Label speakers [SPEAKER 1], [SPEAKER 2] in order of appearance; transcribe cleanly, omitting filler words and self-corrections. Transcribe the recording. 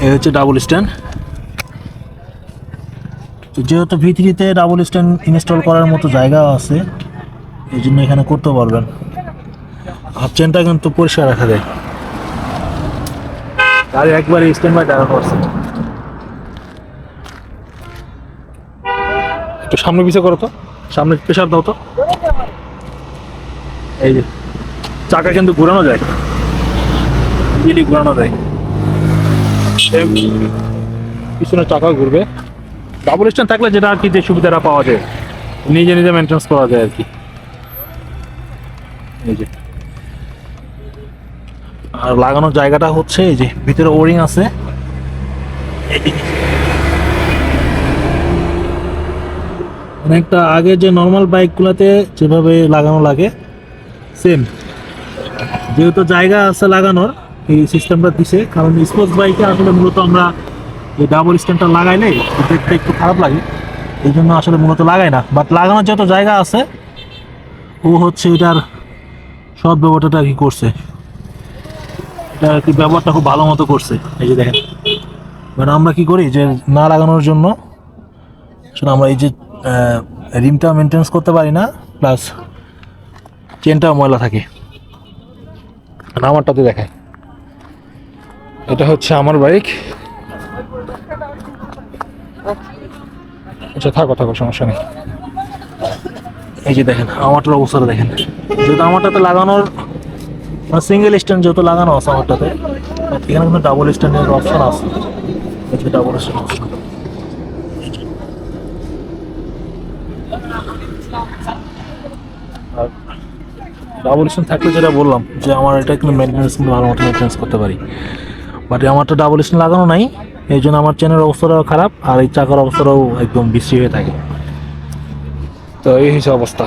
[SPEAKER 1] এই হচ্ছে double stand. তো যেহেতু ভিতরিতে ডাবল স্ট্যান্ড ইনস্টল করার মতো জায়গা আছে, এই জন্য এখানে করতে পারবেন। হাফ চেনটা কিন্তু পরিষ্কার রাখা যায়, গাড়ি একবারে স্ট্যান্ড বাই দাঁড়ানো আছে। একটু সামনে পিছিয়ে করো তো, সামনে প্রেশার দাও তো। এই যে চাকা কিন্তু ঘোরানো যায়, ইজিলি ঘোরানো যায়, পিছনে চাকা ঘুরবে। ডাবল স্ট্যান্ড থাকলে যেটা আর কি যে সুবিধাটা পাওয়া যায়, নিজে নিজে মেনটেন্স করা যায় আর কি। এই যে আর লাগানোর জায়গাটা হচ্ছে এই যে ভিতরে ওরিং আছে। অনেকটা আগে যে নর্মাল বাইকগুলোতে যেভাবে লাগানো লাগে সেম, যেহেতু জায়গা আছে লাগানোর এই সিস্টেমটা দিছে। কারণ স্পোর্টস বাইকে আসলে মূলত আমরা এই ডাবল স্ট্যান্ডটা লাগাইলে দেখতে একটু খারাপ লাগে, এই জন্য আসলে মূলত লাগাই না। বাট লাগানোর যত জায়গা আছে ও হচ্ছে এটার সব ব্যবহারটা আর কি করছে, এটা আর কি ব্যবহারটা খুব ভালো মতো করছে। এই যে দেখেন, বাট আমরা কি করি যে না লাগানোর জন্য আসলে আমরা এই যে রিমটা মেনটেন্স করতে পারি না, প্লাস চেনটাও ময়লা থাকে। আমারটাতে দেখায়, এটা হচ্ছে আমার বাইক। আচ্ছা থাকো থাকো, সমস্যা নেই। এই যে দেখেন আমারটার অবস্থাটা দেখেন, যেহেতু আমারটাতে লাগানোর সিঙ্গেল স্ট্যান্ড যেহেতু লাগানো আছে আমারটাতে, এখানে কিন্তু ডাবল স্ট্যান্ডের অপশন আছে। এই যে ডাবল স্ট্যান্ড অপশন, আর ডাবল স্ট্যান্ড থাকলে যেটা বললাম যে আমার এটা কিন্তু মেনটেন্স কিন্তু ভালো মতো মেনটেন্স করতে পারি। বাট আমারটা ডাবল স্ট্যান্ড লাগানো নাই, এই জন্য আমার চেনের অবস্থাটাও খারাপ আর এই চাকার অবস্থাটাও একদম বিশ্রী হয়ে থাকে। তো এই হচ্ছে অবস্থা।